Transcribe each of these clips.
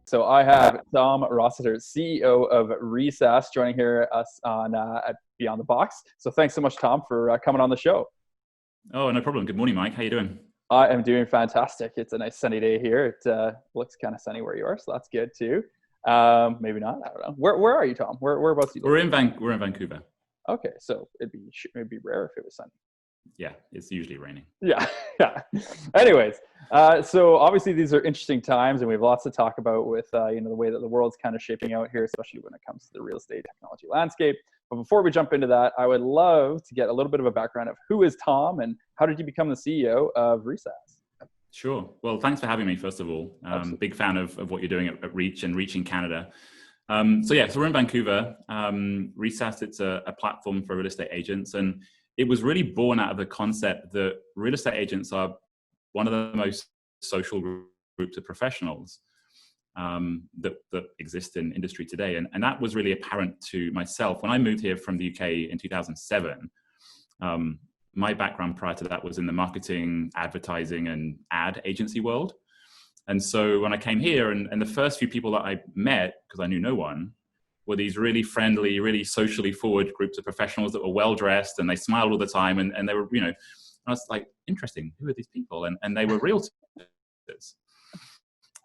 So I have Tom Rossiter, CEO of RESAAS, joining us on at Beyond the Box. So thanks so much, Tom, for coming on the show. Oh, no problem. Good morning, Mike. How you doing? I am doing fantastic. It's a nice sunny day here. It looks kind of sunny where you are, so that's good too. Maybe not. I don't know. Where are you, Tom? Whereabouts are you? We're in Vancouver. Okay, so it'd be rare if it was sunny. Yeah, it's usually raining. Yeah. Anyways, so obviously these are interesting times, and we have lots to talk about with the way that the world's kind of shaping out here, especially when it comes to the real estate technology landscape. But before we jump into that, I would love to get a little bit of a background of who is Tom and how did you become the CEO of RESAAS? Sure. Well, thanks for having me, first of all. Big fan of what you're doing at Reach and Reaching Canada. So we're in Vancouver. RESAAS, it's a platform for real estate agents, and it was really born out of the concept that real estate agents are one of the most social groups of professionals that exist in industry today. And that was really apparent to myself. When I moved here from the UK in 2007, my background prior to that was in the marketing, advertising, and ad agency world. And so when I came here, and the first few people that I met, because I knew no one, were these really friendly, really socially forward groups of professionals that were well-dressed and they smiled all the time. And they were, I was like, interesting, who are these people? And they were realtors.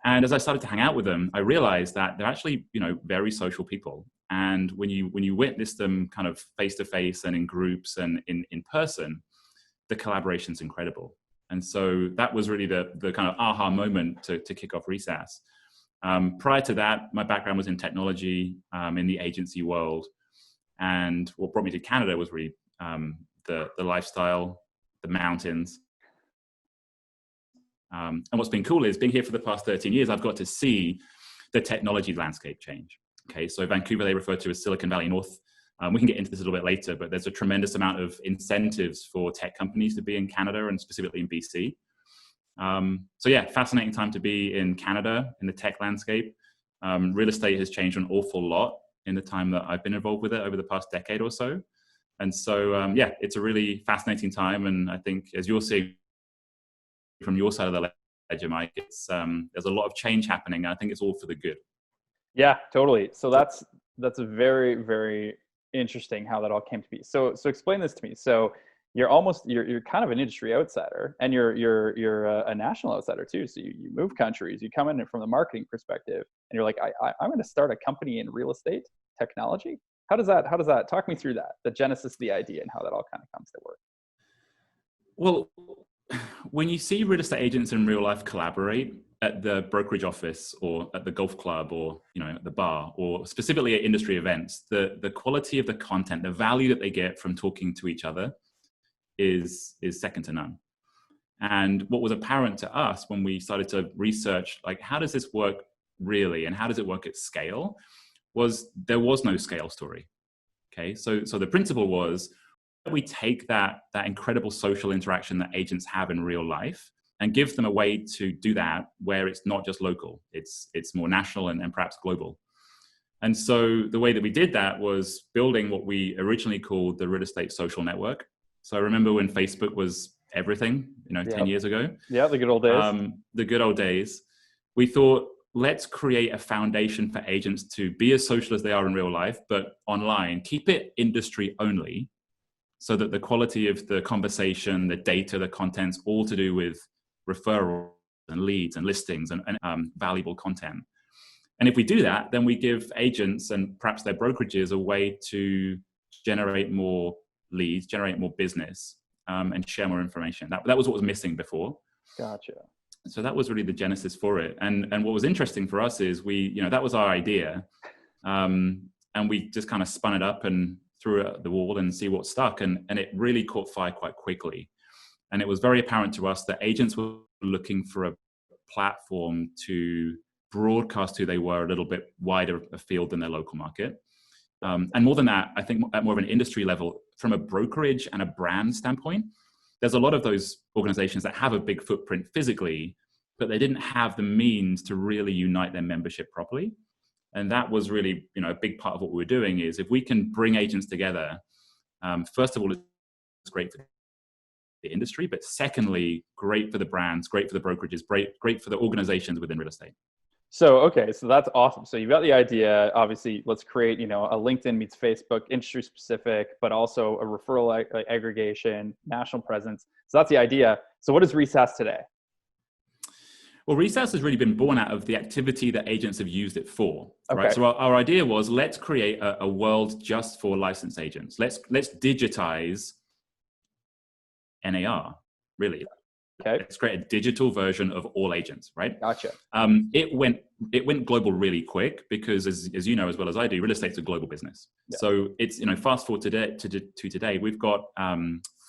And as I started to hang out with them, I realized that they're actually, very social people. And when you witness them kind of face-to-face and in groups and in person, the collaboration's incredible. And so that was really the kind of aha moment to kick off RESAAS. Prior to that, my background was in technology, in the agency world. And what brought me to Canada was really the lifestyle, the mountains. And what's been cool is being here for the past 13 years, I've got to see the technology landscape change. Okay, so Vancouver, they refer to as Silicon Valley North. We can get into this a little bit later, but there's a tremendous amount of incentives for tech companies to be in Canada and specifically in BC. Fascinating time to be in Canada in the tech landscape. Real estate has changed an awful lot in the time that I've been involved with it over the past decade or so. And so, it's a really fascinating time. And I think as you're seeing from your side of the ledger, Mike, it's there's a lot of change happening. And I think it's all for the good. Yeah, totally. So that's a very, very interesting how that all came to be. So explain this to me. So you're kind of an industry outsider, and you're a national outsider too. So you move countries, you come in from the marketing perspective, and you're like, I'm going to start a company in real estate technology. How does that talk me through that, the genesis of the idea and how that all kind of comes to work? Well, when you see real estate agents in real life collaborate at the brokerage office or at the golf club or at the bar or specifically at industry events, the quality of the content, the value that they get from talking to each other is second to none. And what was apparent to us when we started to research, like, how does this work really and how does it work at scale, was there was no scale story. Okay, so the principle was we take that incredible social interaction that agents have in real life and give them a way to do that where it's not just local, it's more national and perhaps global. And so the way that we did that was building what we originally called the real estate social network. So I remember when Facebook was everything, 10 years ago. Yeah, the good old days. The good old days. We thought, let's create a foundation for agents to be as social as they are in real life, but online, keep it industry only, so that the quality of the conversation, the data, the content's all to do with referrals and leads and listings and valuable content. And if we do that, then we give agents and perhaps their brokerages a way to generate more leads, generate more business, and share more information. That was what was missing before. Gotcha. So that was really the genesis for it. And what was interesting for us is that was our idea. And we just kind of spun it up and threw it at the wall and see what stuck. And it really caught fire quite quickly. And it was very apparent to us that agents were looking for a platform to broadcast who they were a little bit wider afield than their local market. And more than that, I think at more of an industry level, from a brokerage and a brand standpoint, there's a lot of those organizations that have a big footprint physically, but they didn't have the means to really unite their membership properly. And that was really, a big part of what we were doing is if we can bring agents together, first of all, it's great for the industry, but secondly, great for the brands, great for the brokerages, great for the organizations within real estate. So, okay, so that's awesome. So you've got the idea, obviously, let's create, you know, a LinkedIn meets Facebook, industry specific, but also a referral aggregation, national presence. So that's the idea. So what is RESAAS today? Well, RESAAS has really been born out of the activity that agents have used it for, right? Okay. So our idea was, let's create a world just for licensed agents. Let's digitize NAR, really. Okay. Let's create a digital version of all agents, right? Gotcha. It went global really quick because, as you know as well as I do, real estate's a global business. Yeah. So it's, you know, fast forward to today, we've got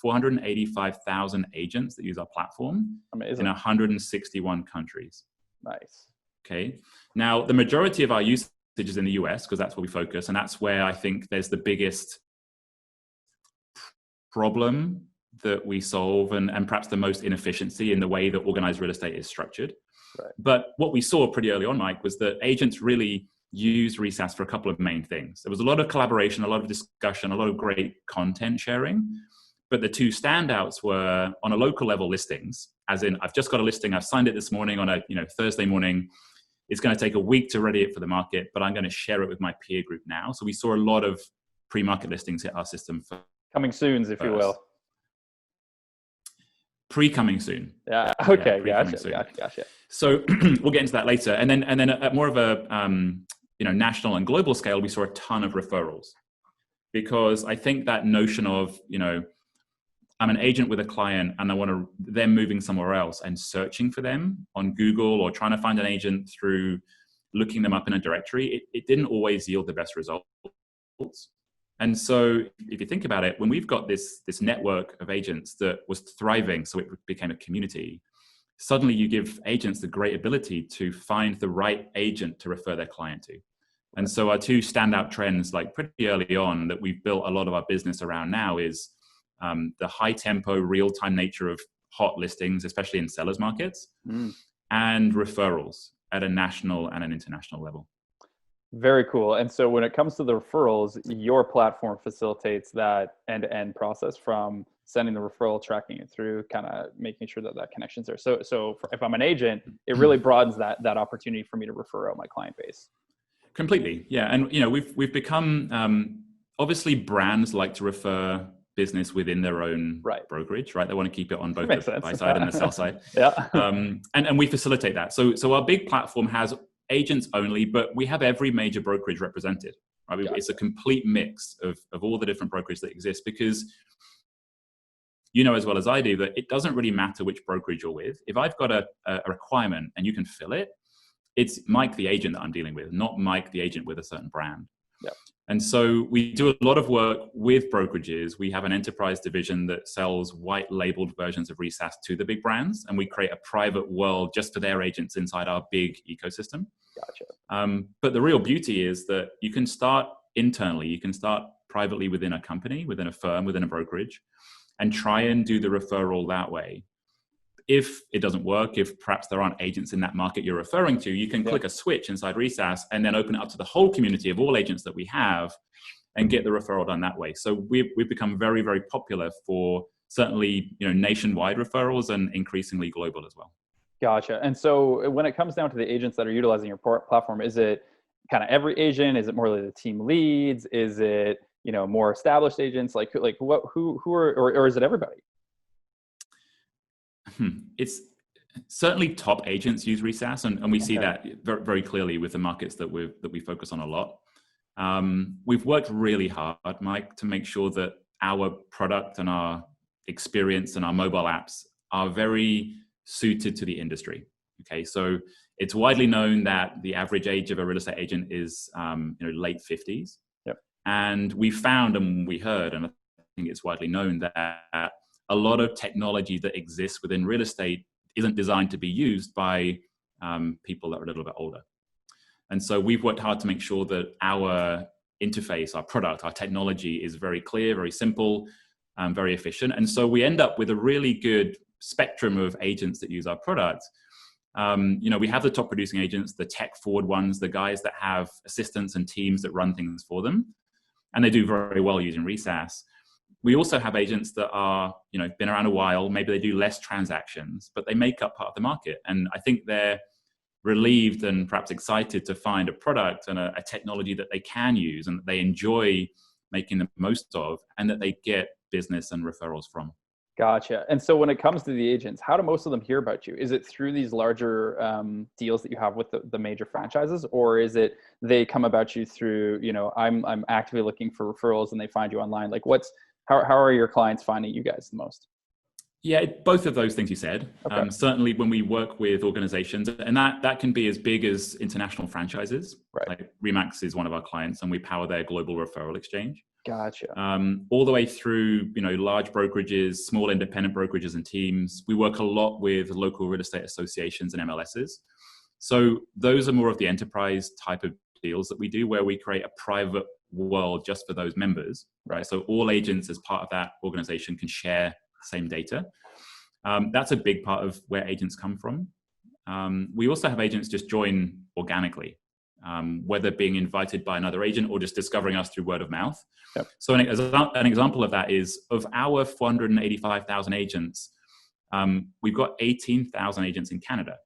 485,000 agents that use our platform. Amazing. In 161 countries. Nice. Okay. Now, the majority of our usage is in the US because that's where we focus, and that's where I think there's the biggest problem that we solve, and perhaps the most inefficiency in the way that organized real estate is structured. Right. But what we saw pretty early on, Mike, was that agents really use RESAAS for a couple of main things. There was a lot of collaboration, a lot of discussion, a lot of great content sharing. But the two standouts were on a local level listings, as in, I've just got a listing, I've signed it this morning on a Thursday morning. It's going to take a week to ready it for the market, but I'm going to share it with my peer group now. So we saw a lot of pre-market listings hit our system first. Coming soon, if you will. Pre-coming soon. Yeah. Okay. Yeah, Gotcha. So we'll get into that later. And then at more of a national and global scale, we saw a ton of referrals, because I think that notion of, I'm an agent with a client and I want them moving somewhere else and searching for them on Google or trying to find an agent through looking them up in a directory, it didn't always yield the best results. And so if you think about it, when we've got this network of agents that was thriving, so it became a community, suddenly you give agents the great ability to find the right agent to refer their client to. And so our two standout trends, like pretty early on, that we've built a lot of our business around now is the high tempo, real-time nature of hot listings, especially in sellers markets, and referrals at a national and an international level. Very cool. And so when it comes to the referrals, your platform facilitates that end-to-end process from sending the referral, tracking it through, kind of making sure that connection's there. So if I'm an agent, it really broadens that opportunity for me to refer out my client base. Completely. Yeah. And, we've become, obviously brands like to refer business within their own brokerage, right? They want to keep it on both the buy side and the sell side. Yeah. And we facilitate that. So our big platform has agents only, but we have every major brokerage represented. Right? Gotcha. It's a complete mix of all the different brokerages that exist, because you know as well as I do that it doesn't really matter which brokerage you're with. If I've got a requirement and you can fill it, it's Mike the agent that I'm dealing with, not Mike the agent with a certain brand. Yep. And so we do a lot of work with brokerages. We have an enterprise division that sells white labeled versions of RESAAS to the big brands, and we create a private world just for their agents inside our big ecosystem. Gotcha. But the real beauty is that you can start internally, you can start privately within a company, within a firm, within a brokerage, and try and do the referral that way. If it doesn't work, if perhaps there aren't agents in that market you're referring to, you can click a switch inside RESAAS and then open it up to the whole community of all agents that we have and get the referral done that way. So we've become very, very popular for certainly nationwide referrals and increasingly global as well. Gotcha. And so when it comes down to the agents that are utilizing your platform, is it kind of every agent? Is it more like the team leads? Is it more established agents? Like what? Who are, or is it everybody? It's certainly top agents use RESAAS, and we see that very, very clearly with the markets that we focus on a lot. We've worked really hard, Mike, to make sure that our product and our experience and our mobile apps are very suited to the industry. Okay, so it's widely known that the average age of a real estate agent is late 50s. Yep. And we found and we heard, and I think it's widely known, that a lot of technology that exists within real estate isn't designed to be used by people that are a little bit older. And so we've worked hard to make sure that our interface, our product, our technology is very clear, very simple, very efficient. And so we end up with a really good spectrum of agents that use our product. We have the top producing agents, the tech forward ones, the guys that have assistants and teams that run things for them. And they do very well using RESAAS. We also have agents that are, been around a while. Maybe they do less transactions, but they make up part of the market. And I think they're relieved and perhaps excited to find a product and a technology that they can use and that they enjoy making the most of, and that they get business and referrals from. Gotcha. And so when it comes to the agents, how do most of them hear about you? Is it through these larger deals that you have with the major franchises, or is it they come about you through, I'm actively looking for referrals and they find you online? Like how are your clients finding you guys the most? Yeah, both of those things you said. Okay. Certainly when we work with organizations, and that can be as big as international franchises. Right. Like Remax is one of our clients, and we power their global referral exchange. Gotcha. All the way through, large brokerages, small independent brokerages and teams. We work a lot with local real estate associations and MLSs. So those are more of the enterprise type of deals that we do, where we create a private world just for those members, right? So all agents as part of that organization can share the same data. That's a big part of where agents come from. We also have agents just join organically, whether being invited by another agent or just discovering us through word of mouth. Yep. So an example of that is, of our 485,000 agents, we've got 18,000 agents in Canada.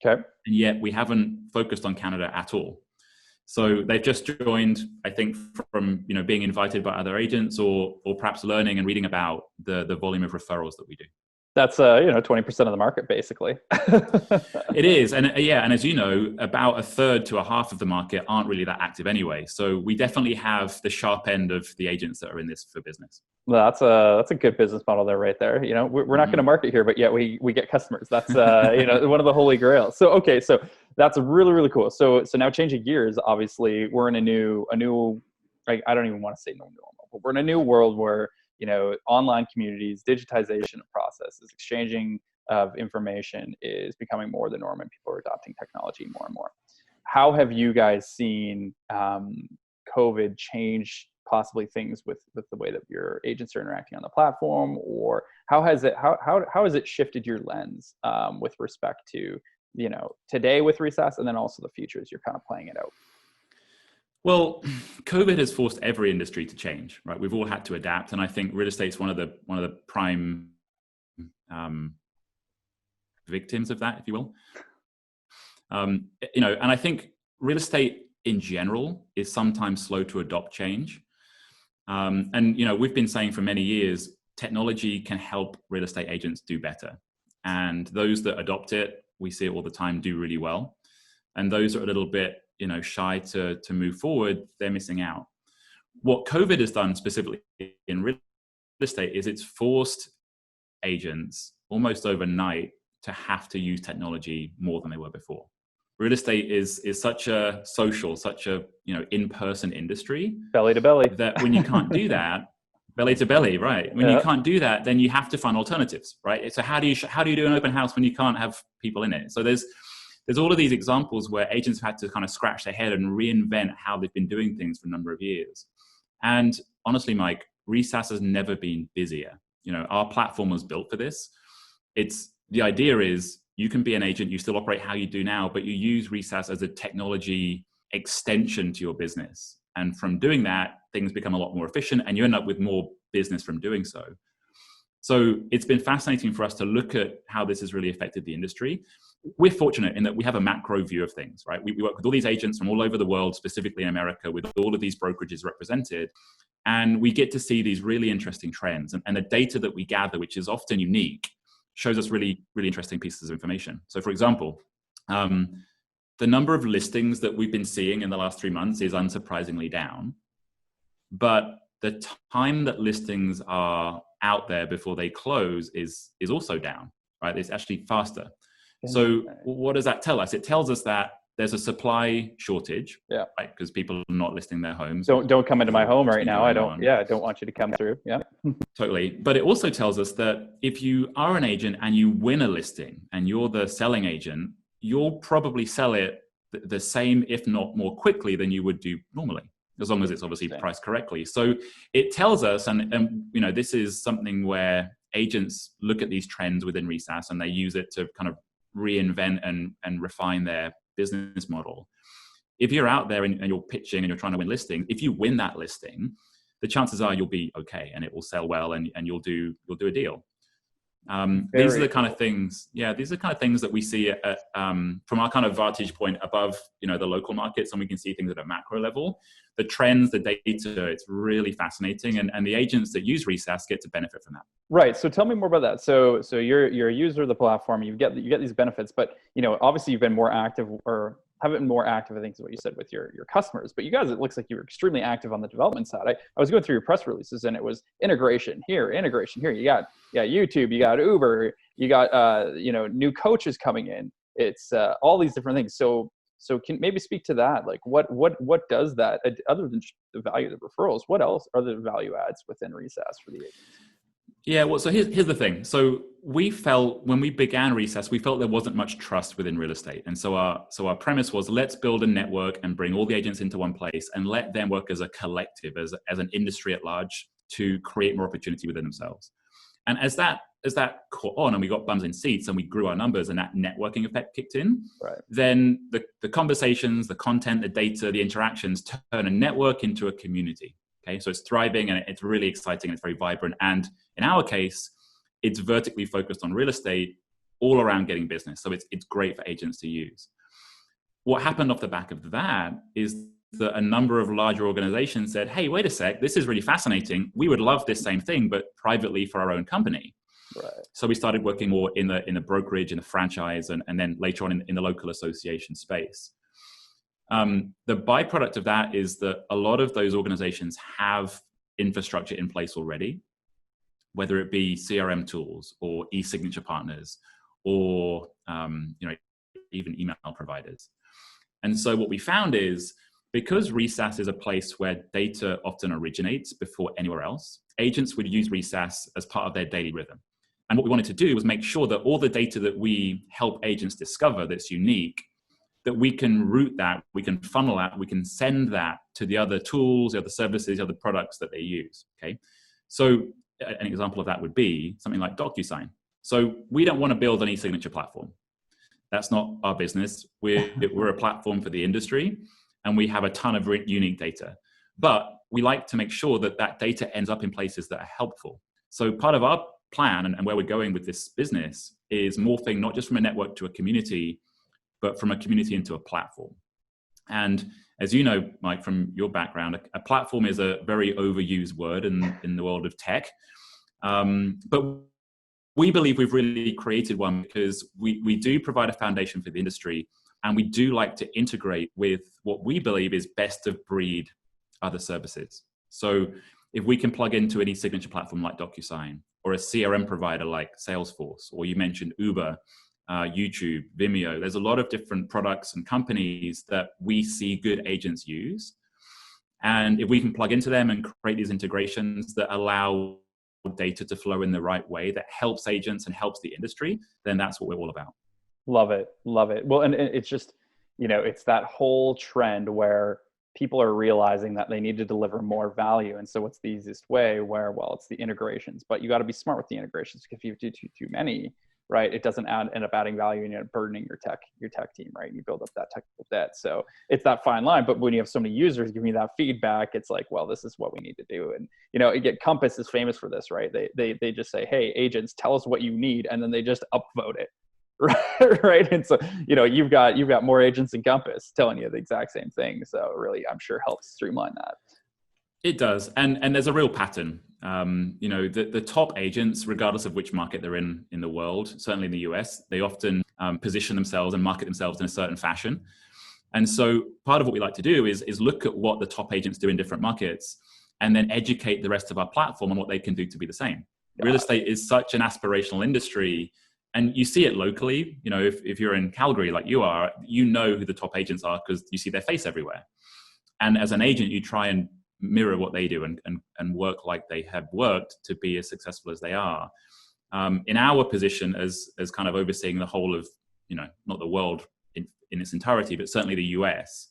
Okay. And yet we haven't focused on Canada at all. So they've just joined, I think, from being invited by other agents or perhaps learning and reading about the volume of referrals that we do. That's 20% of the market, basically. It is, and and as you know, about a third to a half of the market aren't really that active anyway. So we definitely have the sharp end of the agents that are in this for business. Well, that's a good business model there, right there. We're not going to market here, but yet we get customers. That's one of the holy grails. So okay, so that's really, really cool. So now changing gears, obviously we're in a new I don't even want to say no normal, but we're in a new world where online communities, digitization of processes, exchanging of information is becoming more the norm, and people are adopting technology more and more. How have you guys seen COVID change possibly things with the way that your agents are interacting on the platform, or how has it shifted your lens with respect to today with RESAAS, and then also the future as you're kind of playing it out? Well, COVID has forced every industry to change, right? We've all had to adapt, and I think real estate's one of the prime victims of that, if you will. And I think real estate in general is sometimes slow to adopt change. And we've been saying for many years, technology can help real estate agents do better, and those that adopt it, we see it all the time, do really well. And those are a little bit shy to move forward, they're missing out. What COVID has done specifically in real estate is it's forced agents almost overnight to have to use technology more than they were before. Real estate is such a social, such a in-person industry, belly to belly, that when you can't do that, belly to belly, right? When you can't do that, then you have to find alternatives, right? So how do you do an open house when you can't have people in it? So there's all of these examples where agents have had to kind of scratch their head and reinvent how they've been doing things for a number of years. And honestly, Mike, RESAAS has never been busier. Our platform was built for this. The idea is you can be an agent, you still operate how you do now, but you use RESAAS as a technology extension to your business. And from doing that, things become a lot more efficient, and you end up with more business from doing so. So it's been fascinating for us to look at how this has really affected the industry. We're fortunate in that we have a macro view of things, right? We work with all these agents from all over the world, specifically in America, with all of these brokerages represented. And we get to see these really interesting trends. And the data that we gather, which is often unique, shows us really, really interesting pieces of information. So for example, the number of listings that we've been seeing in the last 3 months is unsurprisingly down. But the time that listings are out there before they close is also down, right? It's actually faster. So what does that tell us? It tells us that there's a supply shortage, right? Because people are not listing their homes. Don't come into my home right now. I don't want you to come through. Yeah. Totally. But it also tells us that if you are an agent and you win a listing and you're the selling agent, you'll probably sell it the same, if not more quickly than you would do normally, as long as it's obviously priced correctly. So it tells us, and this is something where agents look at these trends within RESAAS and they use it to kind of reinvent and refine their business model. If you're out there and you're pitching and you're trying to win listings, if you win that listing, the chances are you'll be okay and it will sell well and you'll do a deal. These are Very the kind cool. of things, these are the kind of things that we see from our kind of vantage point above, the local markets, and we can see things at a macro level. The trends, the data, it's really fascinating, and the agents that use RESAAS get to benefit from that. Right. So tell me more about that. So you're a user of the platform. You get these benefits, but obviously you've been more active, or have been more active, I think is what you said, with your customers. But you guys, it looks like you were extremely active on the development side. I was going through your press releases, and it was integration here, integration here. You got YouTube, you got Uber, you got new coaches coming in. It's all these different things. So can maybe speak to that? Like what does that, other than just the value of the referrals? What else are the value adds within RESAAS for the agents? Yeah, well, so here's the thing. So we felt when we began RESAAS, we felt there wasn't much trust within real estate. And so our premise was, let's build a network and bring all the agents into one place and let them work as a collective, as an industry at large, to create more opportunity within themselves. And as that caught on and we got bums in seats and we grew our numbers and that networking effect kicked in, right, then the conversations, the content, the data, the interactions turn a network into a community. Okay, so it's thriving and it's really exciting and it's very vibrant. And in our case, it's vertically focused on real estate, all around getting business. So it's great for agents to use. What happened off the back of that is that a number of larger organizations said, hey, wait a sec, this is really fascinating. We would love this same thing, but privately for our own company. right. So we started working more in the brokerage, in the franchise, and then later on in the local association space. The byproduct of that is that a lot of those organizations have infrastructure in place already, whether it be CRM tools or e-signature partners or even email providers. And so what we found is, because RESAAS is a place where data often originates before anywhere else, agents would use RESAAS as part of their daily rhythm. And what we wanted to do was make sure that all the data that we help agents discover that's unique, that we can route that, we can funnel that, we can send that to the other tools, the other services, the other products that they use, okay? So an example of that would be something like DocuSign. So we don't want to build an e-signature platform. That's not our business. We're a platform for the industry, and we have a ton of unique data. But we like to make sure that that data ends up in places that are helpful. So part of our plan and where we're going with this business is morphing not just from a network to a community, but from a community into a platform. And as you know, Mike, from your background, a platform is a very overused word in the world of tech. But we believe we've really created one because we do provide a foundation for the industry, and we do like to integrate with what we believe is best of breed other services. So if we can plug into an e-signature platform like DocuSign, or a CRM provider like Salesforce, or you mentioned Uber, YouTube, Vimeo, there's a lot of different products and companies that we see good agents use. And if we can plug into them and create these integrations that allow data to flow in the right way, that helps agents and helps the industry, then that's what we're all about. Love it. Love it. Well, and it's just, it's that whole trend where people are realizing that they need to deliver more value. And so what's the easiest way? Well, it's the integrations, but you got to be smart with the integrations, because if you do too many, right, it doesn't end up adding value and you're burdening your tech team, right? And you build up that technical debt. So it's that fine line. But when you have so many users giving you that feedback, it's like, well, this is what we need to do. And Compass is famous for this, right? They just say, hey, agents, tell us what you need, and then they just upvote it. Right. And so, you've got more agents in Compass telling you the exact same thing. So really, I'm sure helps streamline that. It does. And there's a real pattern. The top agents, regardless of which market they're in the world, certainly in the US, they often position themselves and market themselves in a certain fashion. And so part of what we like to do is look at what the top agents do in different markets and then educate the rest of our platform on what they can do to be the same. Real estate is such an aspirational industry. And you see it locally. If you're in Calgary like you are, who the top agents are because you see their face everywhere. And as an agent, you try and mirror what they do and work like they have worked to be as successful as they are. In our position as kind of overseeing the whole of, not the world in its entirety, but certainly the US,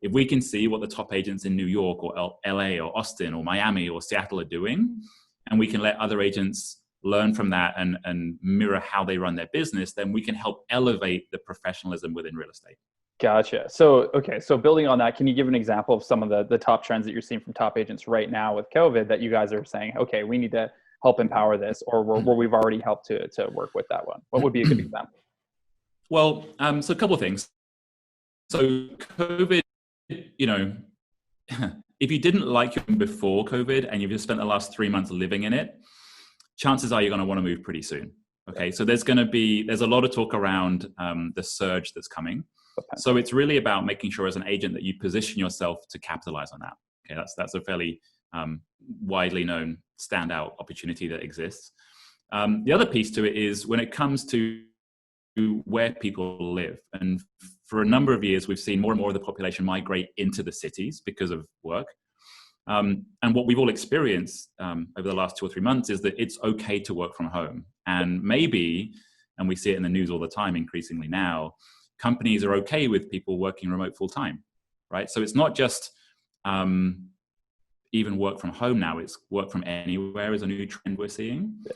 if we can see what the top agents in New York or LA or Austin or Miami or Seattle are doing, and we can let other agents learn from that and mirror how they run their business, then we can help elevate the professionalism within real estate. Gotcha. So building on that, can you give an example of some of the top trends that you're seeing from top agents right now with COVID that you guys are saying, okay, we need to help empower this, or where we've already helped to work with that one? What would be a good example? Well, so a couple of things. So COVID, if you didn't like your before COVID and you've just spent the last 3 months living in it, chances are you're going to want to move pretty soon. Okay, so there's a lot of talk around the surge that's coming. So it's really about making sure as an agent that you position yourself to capitalize on that. Okay, that's a fairly widely known standout opportunity that exists. The other piece to it is when it comes to where people live. And for a number of years, we've seen more and more of the population migrate into the cities because of work. And what we've all experienced over the last 2 or 3 months is that it's okay to work from home. And maybe, and we see it in the news all the time increasingly now, companies are okay with people working remote full time, right? So it's not just even work from home now, it's work from anywhere is a new trend we're seeing. Yeah.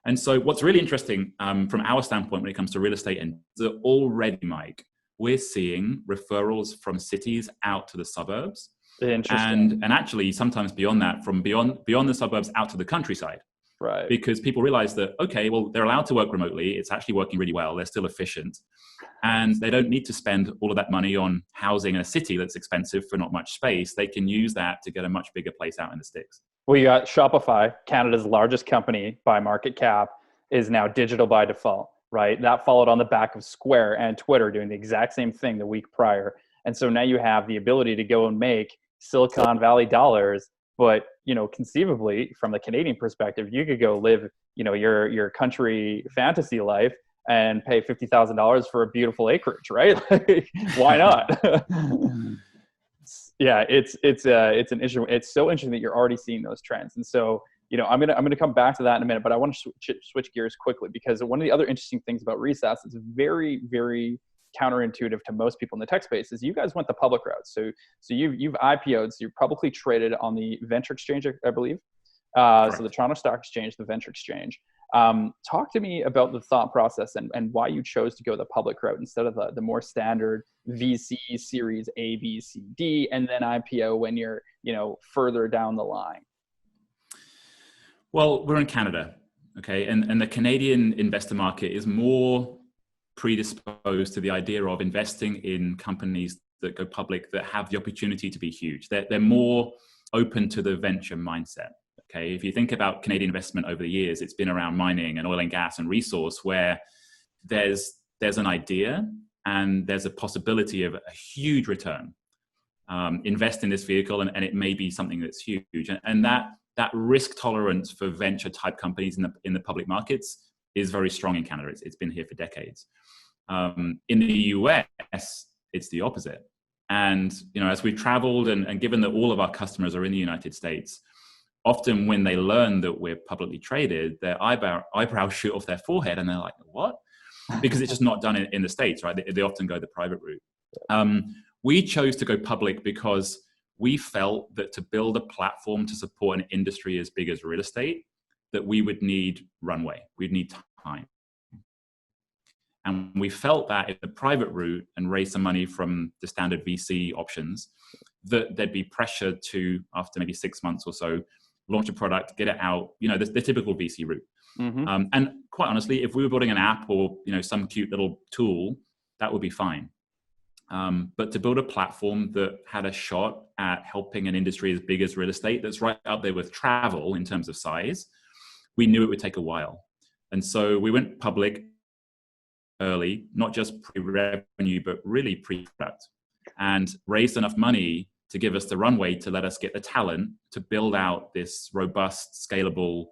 And so what's really interesting from our standpoint when it comes to real estate, and already, Mike, we're seeing referrals from cities out to the suburbs. And actually sometimes beyond that, from beyond the suburbs out to the countryside. Right. Because people realize that, okay, well, they're allowed to work remotely. It's actually working really well. They're still efficient. And they don't need to spend all of that money on housing in a city that's expensive for not much space. They can use that to get a much bigger place out in the sticks. Well, you got Shopify, Canada's largest company by market cap, is now digital by default, right? That followed on the back of Square and Twitter doing the exact same thing the week prior. And so now you have the ability to go and make Silicon Valley dollars, but conceivably from the Canadian perspective, you could go live your country fantasy life and pay $50,000 for a beautiful acreage, right? Like, why not? Yeah, it's an issue. It's so interesting that you're already seeing those trends, and so I'm gonna come back to that in a minute, but I want to switch gears quickly, because one of the other interesting things about RESAAS is very, very counterintuitive to most people in the tech space is you guys went the public route. So you've IPO'd, so you're publicly traded on the venture exchange, I believe. So the Toronto Stock Exchange, the venture exchange. Talk to me about the thought process and why you chose to go the public route instead of the more standard VC series A, B, C, D, and then IPO when you're further down the line. Well, we're in Canada, okay, and the Canadian investor market is more predisposed to the idea of investing in companies that go public that have the opportunity to be huge. They're more open to the venture mindset. Okay, if you think about Canadian investment over the years, it's been around mining and oil and gas and resource, where there's an idea and there's a possibility of a huge return. Invest in this vehicle and it may be something that's huge. And that risk tolerance for venture type companies in the public markets is very strong in Canada. It's been here for decades. In the US, it's the opposite. And as we've traveled and given that all of our customers are in the United States, often when they learn that we're publicly traded, their eyebrows shoot off their forehead and they're like, what? Because it's just not done in the States, right? They often go the private route. We chose to go public because we felt that to build a platform to support an industry as big as real estate, that we would need runway, we'd need time. And we felt that in the private route and raise some money from the standard VC options, that there'd be pressure to, after maybe 6 months or so, launch a product, get it out, the typical VC route. Mm-hmm. And quite honestly, if we were building an app or some cute little tool, that would be fine. But to build a platform that had a shot at helping an industry as big as real estate, that's right up there with travel in terms of size, we knew it would take a while. And so we went public early, not just pre-revenue, but really pre-product, and raised enough money to give us the runway to let us get the talent to build out this robust, scalable,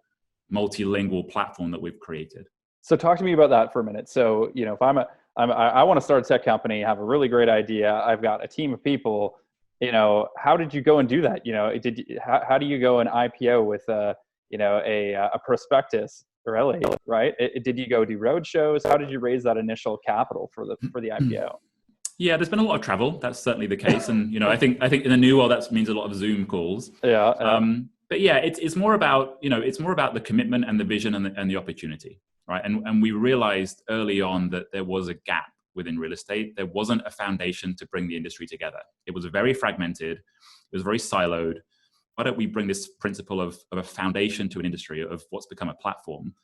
multilingual platform that we've created. So talk to me about that for a minute. So, if I want to start a tech company, have a really great idea, I've got a team of people, how did you go and do that? How do you go and IPO with a prospectus, really, right? Did you go do road shows? How did you raise that initial capital for the IPO? Yeah, there's been a lot of travel. That's certainly the case. And, I think in the new world, that means a lot of Zoom calls. Yeah. But yeah, it's more about, it's more about the commitment and the vision and the opportunity, right? And we realized early on that there was a gap within real estate. There wasn't a foundation to bring the industry together. It was very fragmented. It was very siloed. why don't we bring this principle of a foundation to an industry, of what's become a platform?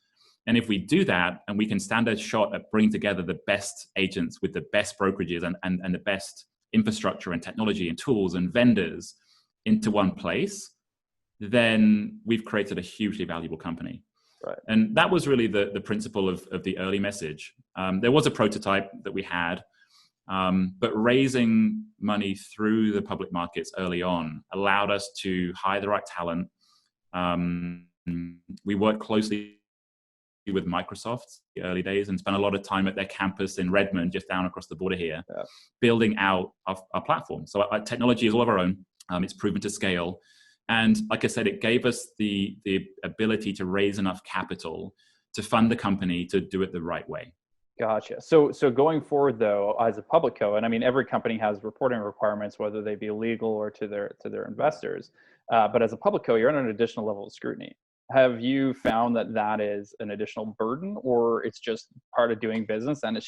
And if we do that, and we can stand a shot at bringing together the best agents with the best brokerages and the best infrastructure and technology and tools and vendors into one place, then we've created a hugely valuable company. Right. And that was really the principle of the early message. There was a prototype that we had, but raising money through the public markets early on allowed us to hire the right talent. We worked closely with Microsoft in the early days and spent a lot of time at their campus in Redmond, just down across the border here, building out our platform. So our technology is all of our own. It's proven to scale. And like I said, it gave us the ability to raise enough capital to fund the company to do it the right way. Gotcha. So going forward though, as a public co, and I mean, every company has reporting requirements, whether they be legal or to their investors. But as a public co, you're under an additional level of scrutiny. Have you found that is an additional burden, or it's just part of doing business, and that's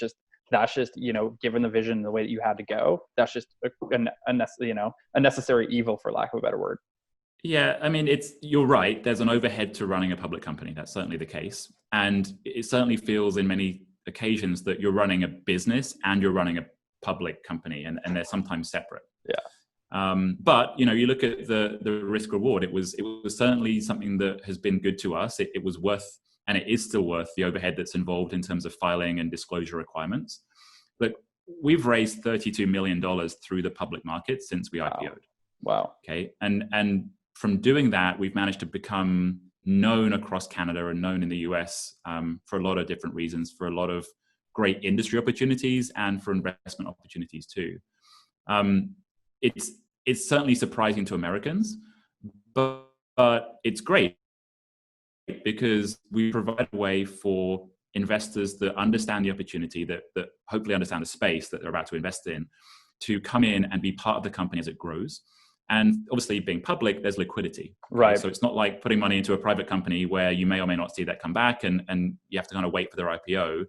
just given the vision, the way that you had to go, that's just a necessary evil, for lack of a better word? Yeah, I mean, you're right. There's an overhead to running a public company. That's certainly the case. And it certainly feels in many occasions that you're running a business and you're running a public company, and they're sometimes separate. Yeah. But you look at the risk reward. It was certainly something that has been good to us. It was worth, and it is still worth, the overhead that's involved in terms of filing and disclosure requirements. But we've raised $32 million through the public market since we IPO'd. Wow. Okay, and from doing that, we've managed to become known across Canada and known in the US for a lot of different reasons, for a lot of great industry opportunities and for investment opportunities too. It's certainly surprising to Americans, but it's great because we provide a way for investors that understand the opportunity, that hopefully understand the space that they're about to invest in, to come in and be part of the company as it grows. And obviously, being public, there's liquidity. Okay? Right. So it's not like putting money into a private company where you may or may not see that come back, and you have to kind of wait for their IPO.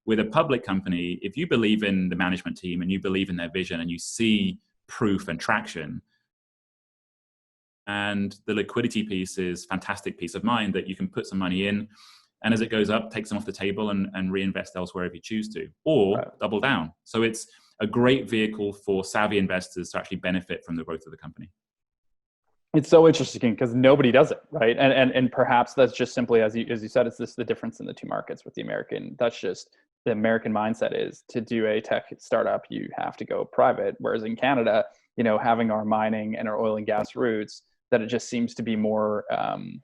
With a public company, if you believe in the management team and you believe in their vision and you see proof and traction, and the liquidity piece is fantastic peace of mind that you can put some money in, and as it goes up, take some off the table and reinvest elsewhere if you choose to, or double down. So it's a great vehicle for savvy investors to actually benefit from the growth of the company. It's so interesting because nobody does it, right? And perhaps that's just simply, as you said, it's just the difference in the two markets. With the American, that's just the American mindset is to do a tech startup, you have to go private. Whereas in Canada, having our mining and our oil and gas roots, that it just seems to be more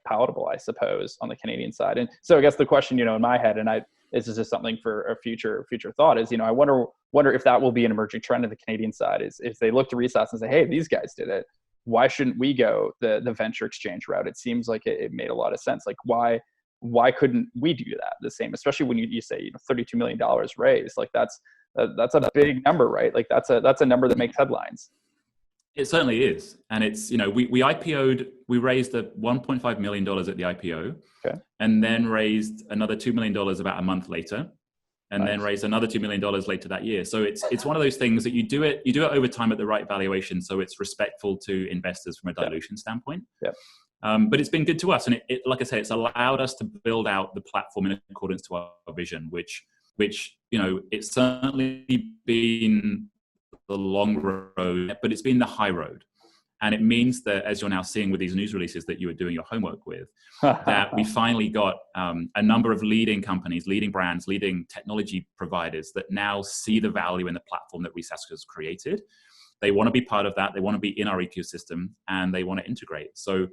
palatable, I suppose, on the Canadian side. And so I guess the question, in my head, and this is just something for a future thought, is, I wonder if that will be an emerging trend on the Canadian side, is if they look to RESAAS and say, hey, these guys did it, why shouldn't we go the venture exchange route? It seems like it made a lot of sense. Like, why couldn't we do that the same? Especially when you say, $32 million raised, like that's a big number, right? Like that's a number that makes headlines. It certainly is. And it's, we IPO'd, we raised $1.5 million at the IPO, okay, and then raised another $2 million about a month later, and then raised another $2 million later that year. So it's one of those things that you do it over time at the right valuation. So it's respectful to investors from a dilution standpoint. Yeah. But it's been good to us. And it, like I say, it's allowed us to build out the platform in accordance to our vision, which, it's certainly been the long road, but it's been the high road. And it means that, as you're now seeing with these news releases that you were doing your homework with, that we finally got a number of leading companies, leading brands, leading technology providers that now see the value in the platform that RESAAS has created. They want to be part of that. They want to be in our ecosystem, and they want to integrate. So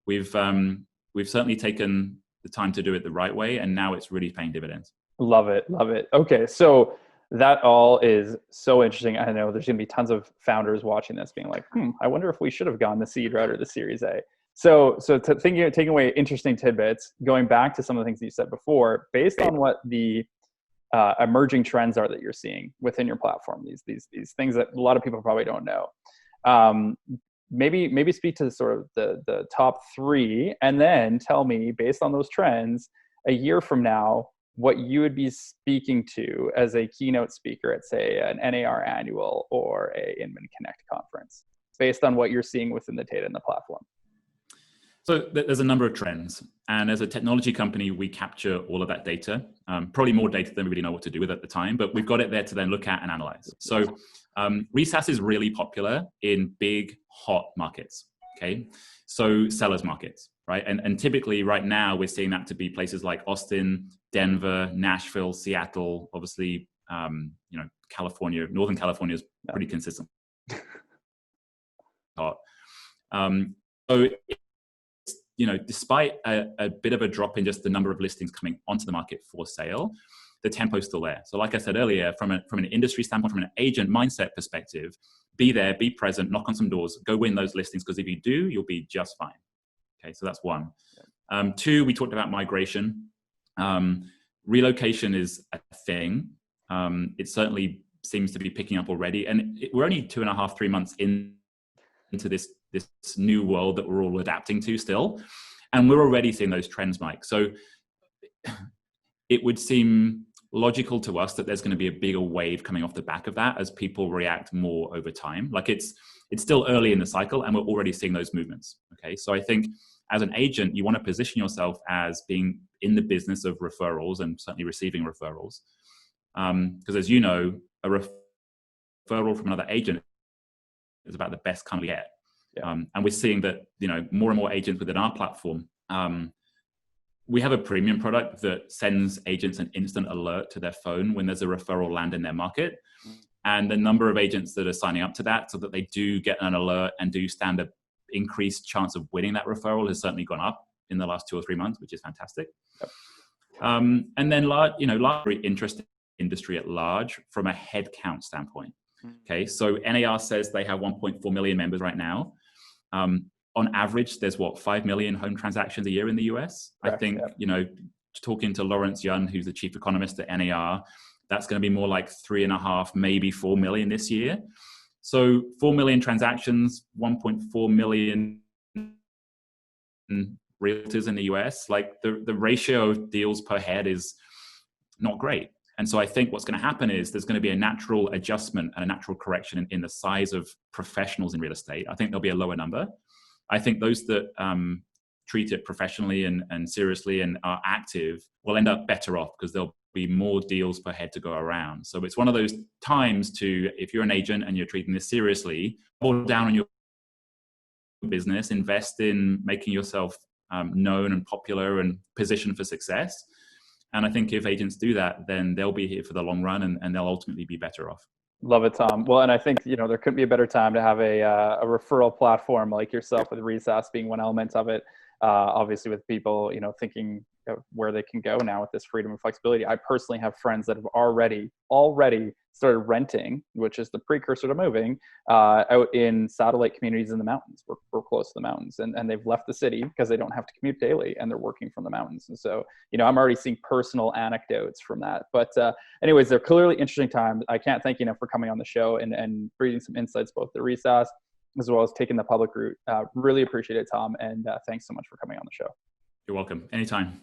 we've certainly taken the time to do it the right way, and now it's really paying dividends. Love it. Okay, so that all is so interesting. I know there's going to be tons of founders watching this being like, I wonder if we should have gone the seed route or the Series A. So taking away interesting tidbits, going back to some of the things that you said before, based on what the emerging trends are that you're seeing within your platform, these things that a lot of people probably don't know. Maybe speak to sort of the top three, and then tell me, based on those trends, a year from now, what you would be speaking to as a keynote speaker at, say, an NAR annual or a Inman Connect conference, based on what you're seeing within the data and the platform. So there's a number of trends. And as a technology company, we capture all of that data, probably more data than we really know what to do with at the time, but we've got it there to then look at and analyze. So RESAAS is really popular in big, hot markets, okay? So sellers markets, right? And typically right now, we're seeing that to be places like Austin, Denver, Nashville, Seattle, obviously, California, Northern California is pretty consistent. Hot. So despite a bit of a drop in just the number of listings coming onto the market for sale, the tempo is still there. So like I said earlier, from an industry standpoint, from an agent mindset perspective, be there, be present, knock on some doors, go win those listings, because if you do, you'll be just fine. Okay, so that's one. Two, we talked about migration. Relocation is a thing. It certainly seems to be picking up already. And we're only 2.5, 3 months into this new world that we're all adapting to still. And we're already seeing those trends, Mike. So it would seem logical to us that there's going to be a bigger wave coming off the back of that as people react more over time. Like it's still early in the cycle and we're already seeing those movements. Okay. So I think as an agent, you want to position yourself as being in the business of referrals and certainly receiving referrals. Because as you know, a referral from another agent is about the best kind of get. Yeah. And we're seeing that, more and more agents within our platform, we have a premium product that sends agents an instant alert to their phone when there's a referral land in their market. And the number of agents that are signing up to that so that they do get an alert and do stand an increased chance of winning that referral has certainly gone up in the last 2 or 3 months, which is fantastic. Yep. And then, large interesting industry at large from a headcount standpoint. Okay, so NAR says they have 1.4 million members right now. On average, there's 5 million home transactions a year in the US. Correct, I think, talking to Lawrence Yun, who's the chief economist at NAR, that's going to be more like 3.5, maybe 4 million this year. So 4 million transactions, 1.4 million realtors in the US, like the ratio of deals per head is not great. And so I think what's going to happen is there's going to be a natural adjustment and a natural correction in the size of professionals in real estate. I think there'll be a lower number. I think those that treat it professionally and seriously and are active will end up better off because there'll be more deals per head to go around. So it's one of those times to, if you're an agent and you're treating this seriously, hold down on your business, invest in making yourself known and popular and positioned for success. And I think if agents do that, then they'll be here for the long run and they'll ultimately be better off. Love it, Tom. Well, and I think, there couldn't be a better time to have a referral platform like yourself, with RESAAS being one element of it. Obviously with people, thinking of where they can go now with this freedom and flexibility. I personally have friends that have already started renting, which is the precursor to moving, out in satellite communities in the mountains. We're close to the mountains, and they've left the city because they don't have to commute daily and they're working from the mountains. And so, I'm already seeing personal anecdotes from that. But anyways, they're clearly interesting times. I can't thank you enough for coming on the show and bringing some insights, both the RESAAS as well as taking the public route. Really appreciate it, Tom. And thanks so much for coming on the show. You're welcome. Anytime.